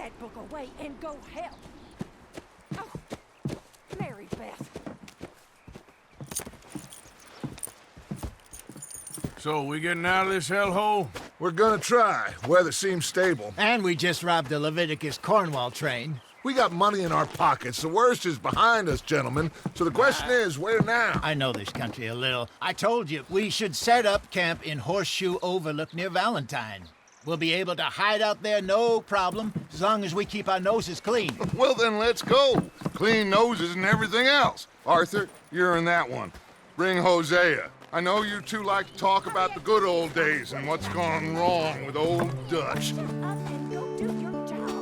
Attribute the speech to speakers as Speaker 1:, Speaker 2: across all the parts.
Speaker 1: that book away and go help. Oh, Mary Beth.
Speaker 2: So, we getting out of this hellhole?
Speaker 3: We're gonna try. Weather seems stable.
Speaker 4: And we just robbed the Leviticus Cornwall train.
Speaker 3: We got money in our pockets. The worst is behind us, gentlemen. So the question is, where now?
Speaker 4: I know this country a little. I told you, we should set up camp in Horseshoe Overlook near Valentine. We'll be able to hide out there, no problem, as long as we keep our noses clean.
Speaker 5: Well, then let's go. Clean noses and everything else. Arthur, you're in that one. Bring Hosea. I know you two like to talk about the good old days and what's gone wrong with old Dutch.
Speaker 1: Shut up and go do your job.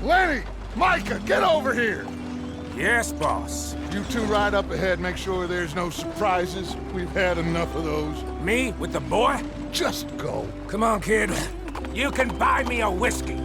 Speaker 5: Lenny! Micah, get over here!
Speaker 2: Yes, boss.
Speaker 5: You two ride up ahead, make sure there's no surprises. We've had enough of those.
Speaker 2: Me with the boy?
Speaker 5: Just go.
Speaker 2: Come on, kid. You can buy me a whiskey.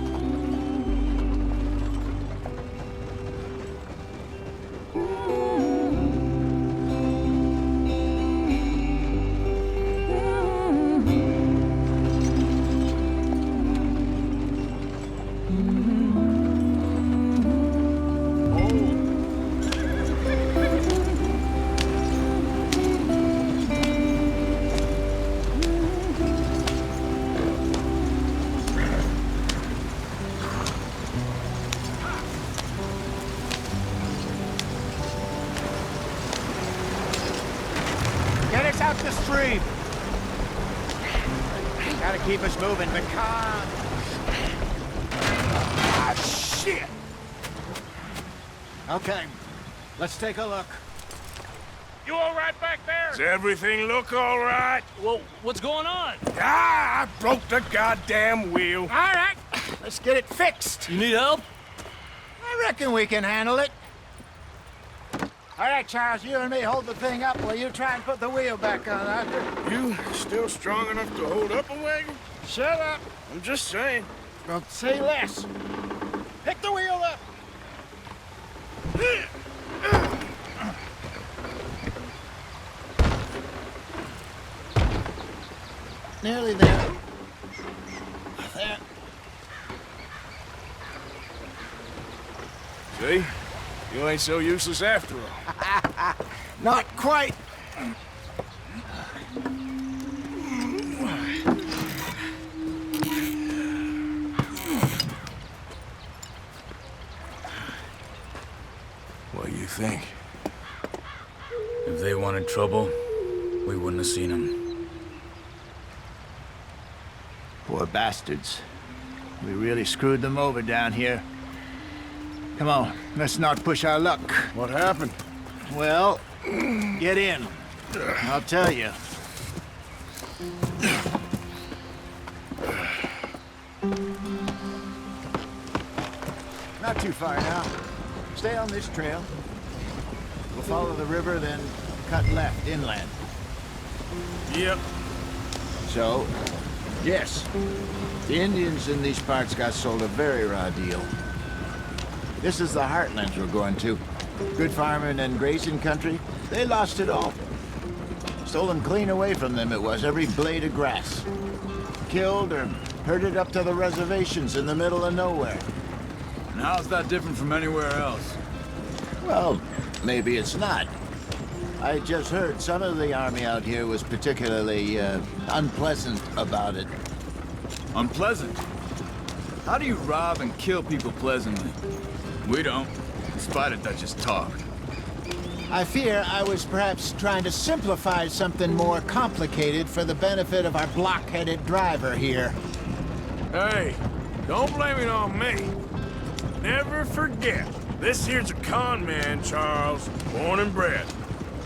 Speaker 4: Get us out the stream. Gotta keep us moving, but calm.
Speaker 2: Ah, shit!
Speaker 4: Okay, let's take a look.
Speaker 6: You all right back there?
Speaker 2: Does everything look all right?
Speaker 6: Well, what's going on?
Speaker 2: Ah, I broke the goddamn wheel.
Speaker 4: All right, let's get it fixed.
Speaker 6: You need help?
Speaker 4: I reckon we can handle it. All right, Charles, you and me hold the thing up while you try and put the wheel back on, Arthur.
Speaker 2: You still strong enough to hold up a wagon?
Speaker 4: Shut up.
Speaker 2: I'm just saying.
Speaker 4: Don't say less. Pick the wheel up. Nearly there. There.
Speaker 2: See? You ain't so useless after all.
Speaker 4: Not quite.
Speaker 2: What do you think?
Speaker 6: If they wanted trouble, we wouldn't have seen them.
Speaker 4: Poor bastards. We really screwed them over down here. Come on, let's not push our luck.
Speaker 2: What happened?
Speaker 4: Well, get in. I'll tell you. Not too far now. Stay on this trail. We'll follow the river, then cut left inland.
Speaker 2: Yep.
Speaker 4: So, yes, the Indians in these parts got sold a very raw deal. This is the heartlands we're going to. Good farming and grazing country, they lost it all. Stolen clean away from them it was, every blade of grass. Killed or herded up to the reservations in the middle of nowhere.
Speaker 6: And how's that different from anywhere else?
Speaker 4: Well, maybe it's not. I just heard some of the army out here was particularly unpleasant about it.
Speaker 6: Unpleasant? How do you rob and kill people pleasantly? We don't, in spite of Dutch's talk.
Speaker 4: I fear I was perhaps trying to simplify something more complicated for the benefit of our block-headed driver here.
Speaker 2: Hey, don't blame it on me. Never forget, this here's a con man, Charles, born and bred.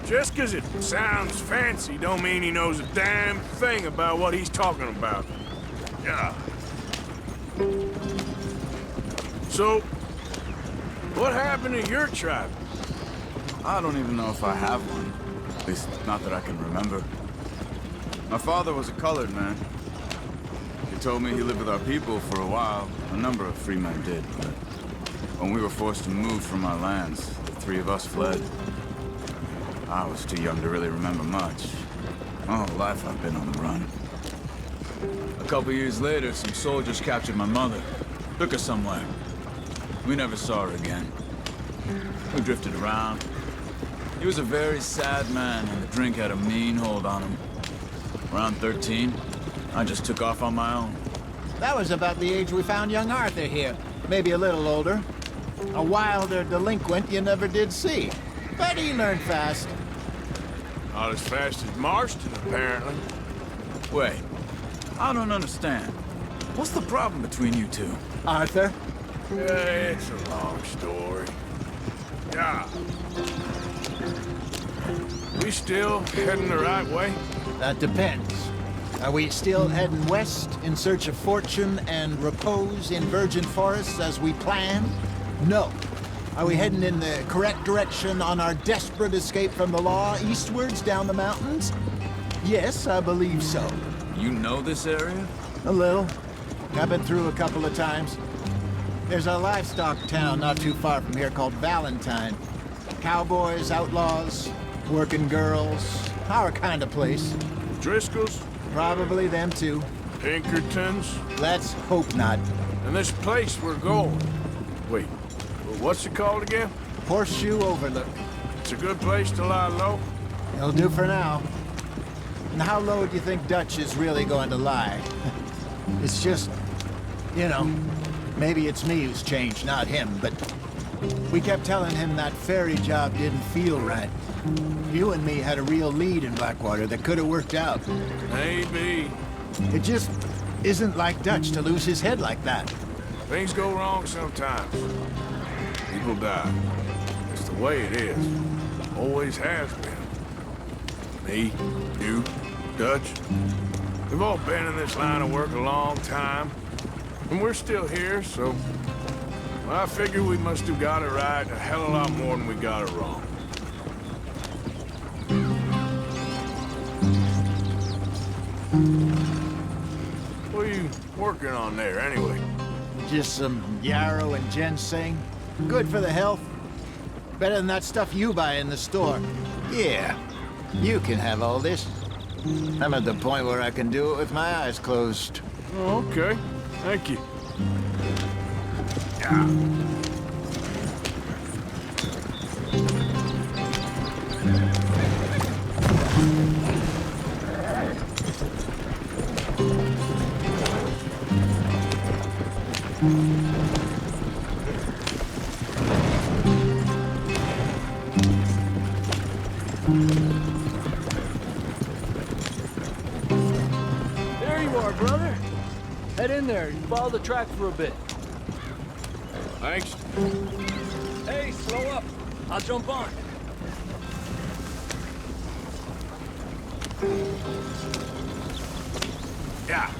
Speaker 2: Just 'cause it sounds fancy don't mean he knows a damn thing about what he's talking about. Yeah. So, what happened to your tribe?
Speaker 6: I don't even know if I have one. At least, not that I can remember. My father was a colored man. He told me he lived with our people for a while. A number of free men did, but when we were forced to move from our lands, the three of us fled. I was too young to really remember much. My whole life I've been on the run. A couple years later, some soldiers captured my mother. Took her somewhere. We never saw her again. We drifted around. He was a very sad man, and the drink had a mean hold on him. Around 13, I just took off on my own.
Speaker 4: That was about the age we found young Arthur here. Maybe a little older. A wilder delinquent you never did see. But he learned fast.
Speaker 2: Not as fast as Marston, apparently.
Speaker 6: Wait, I don't understand. What's the problem between you two?
Speaker 4: Arthur?
Speaker 2: Yeah, it's a long story. Yeah. We still heading the right way?
Speaker 4: That depends. Are we still heading west in search of fortune and repose in virgin forests as we planned? No. Are we heading in the correct direction on our desperate escape from the law eastwards down the mountains? Yes, I believe so.
Speaker 6: You know this area?
Speaker 4: A little. I've been through a couple of times. There's a livestock town not too far from here called Valentine. Cowboys, outlaws, working girls, our kind of place.
Speaker 2: Driscoll's?
Speaker 4: Probably them too.
Speaker 2: Pinkertons?
Speaker 4: Let's hope not.
Speaker 2: And this place we're going. Wait, what's it called again?
Speaker 4: Horseshoe Overlook.
Speaker 2: It's a good place to lie low?
Speaker 4: It'll do for now. And how low do you think Dutch is really going to lie? It's just, you know, maybe it's me who's changed, not him, but we kept telling him that ferry job didn't feel right. You and me had a real lead in Blackwater that could have worked out.
Speaker 2: Maybe.
Speaker 4: It just isn't like Dutch to lose his head like that.
Speaker 2: Things go wrong sometimes. People die. It's the way it is. Always has been. Me, you, Dutch. We've all been in this line of work a long time. And we're still here, so... well, I figure we must have got it right a hell of a lot more than we got it wrong. What are you working on there, anyway?
Speaker 4: Just some yarrow and ginseng. Good for the health. Better than that stuff you buy in the store. Yeah, you can have all this. I'm at the point where I can do it with my eyes closed.
Speaker 2: Oh, okay. Thank you. Yeah.
Speaker 7: There you are, brother. Head in there and follow the track for a bit.
Speaker 2: Thanks.
Speaker 7: Hey, slow up. I'll jump on.
Speaker 2: Yeah.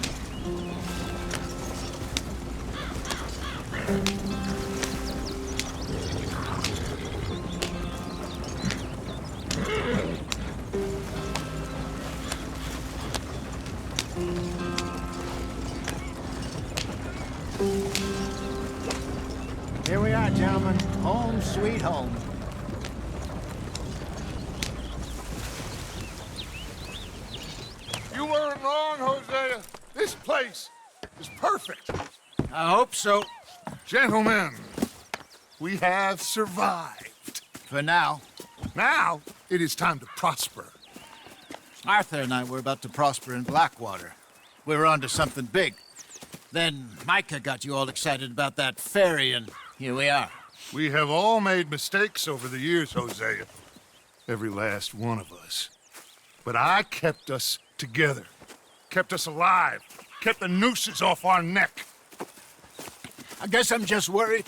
Speaker 4: Here we are, gentlemen. Home sweet home.
Speaker 5: You weren't wrong, Hosea. This place is perfect.
Speaker 4: I hope so.
Speaker 5: Gentlemen, we have survived.
Speaker 4: For now.
Speaker 5: Now, it is time to prosper.
Speaker 4: Arthur and I were about to prosper in Blackwater. We were onto something big. Then Micah got you all excited about that ferry, and here we are.
Speaker 5: We have all made mistakes over the years, Hosea. Every last one of us. But I kept us together. Kept us alive. Kept the nooses off our neck.
Speaker 4: I guess I'm just worried.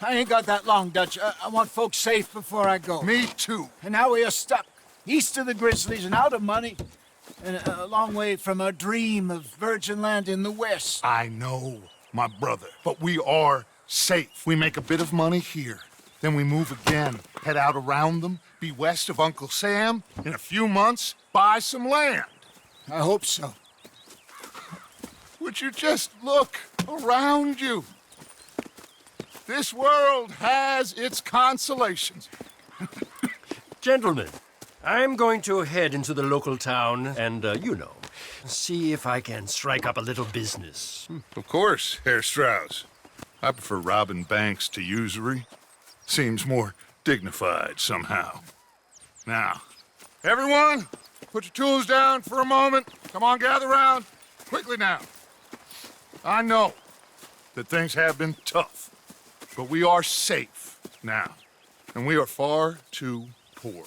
Speaker 4: I ain't got that long, Dutch. I want folks safe before I go.
Speaker 5: Me too.
Speaker 4: And now we are stuck, east of the Grizzlies and out of money, and a long way from our dream of virgin land in the west.
Speaker 5: I know, my brother, but we are safe. We make a bit of money here. Then we move again, head out around them, be west of Uncle Sam. In a few months, buy some land.
Speaker 4: I hope so.
Speaker 5: Would you just look around you? This world has its consolations.
Speaker 8: Gentlemen, I'm going to head into the local town and, see if I can strike up a little business.
Speaker 5: Of course, Herr Strauss. I prefer robbing banks to usury. Seems more dignified somehow. Now, everyone, put your tools down for a moment. Come on, gather round. Quickly now. I know that things have been tough, but we are safe now, and we are far too poor.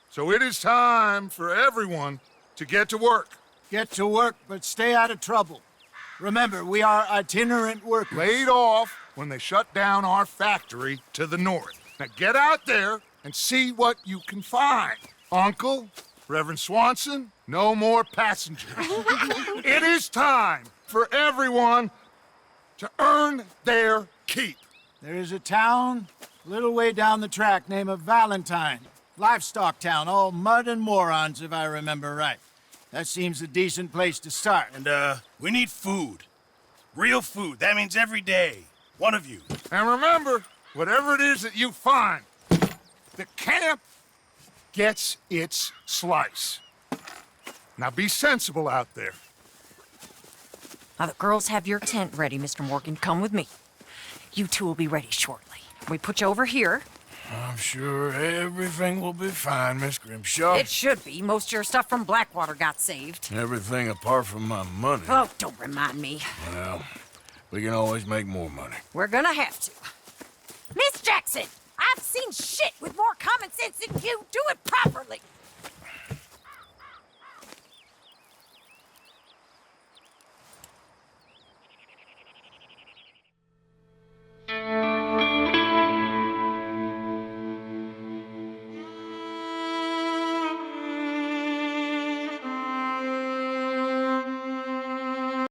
Speaker 5: So it is time for everyone to get to work.
Speaker 4: Get to work, but stay out of trouble. Remember, we are itinerant workers.
Speaker 5: Laid off when they shut down our factory to the north. Now get out there and see what you can find. Uncle, Reverend Swanson, no more passengers. It is time for everyone to earn their keep.
Speaker 4: There is a town a little way down the track named Valentine. Livestock town, all mud and morons, if I remember right. That seems a decent place to start.
Speaker 9: And, we need food. Real food. That means every day. One of you.
Speaker 5: And remember, whatever it is that you find, the camp gets its slice. Now be sensible out there.
Speaker 1: Now, the girls have your tent ready, Mr. Morgan. Come with me. You two will be ready shortly. We put you over here.
Speaker 2: I'm sure everything will be fine, Miss Grimshaw.
Speaker 1: It should be. Most of your stuff from Blackwater got saved.
Speaker 2: Everything apart from my money.
Speaker 1: Oh, don't remind me.
Speaker 2: Well, we can always make more money.
Speaker 1: We're gonna have to. Miss Jackson, I've seen shit with more common sense than you. Do it properly.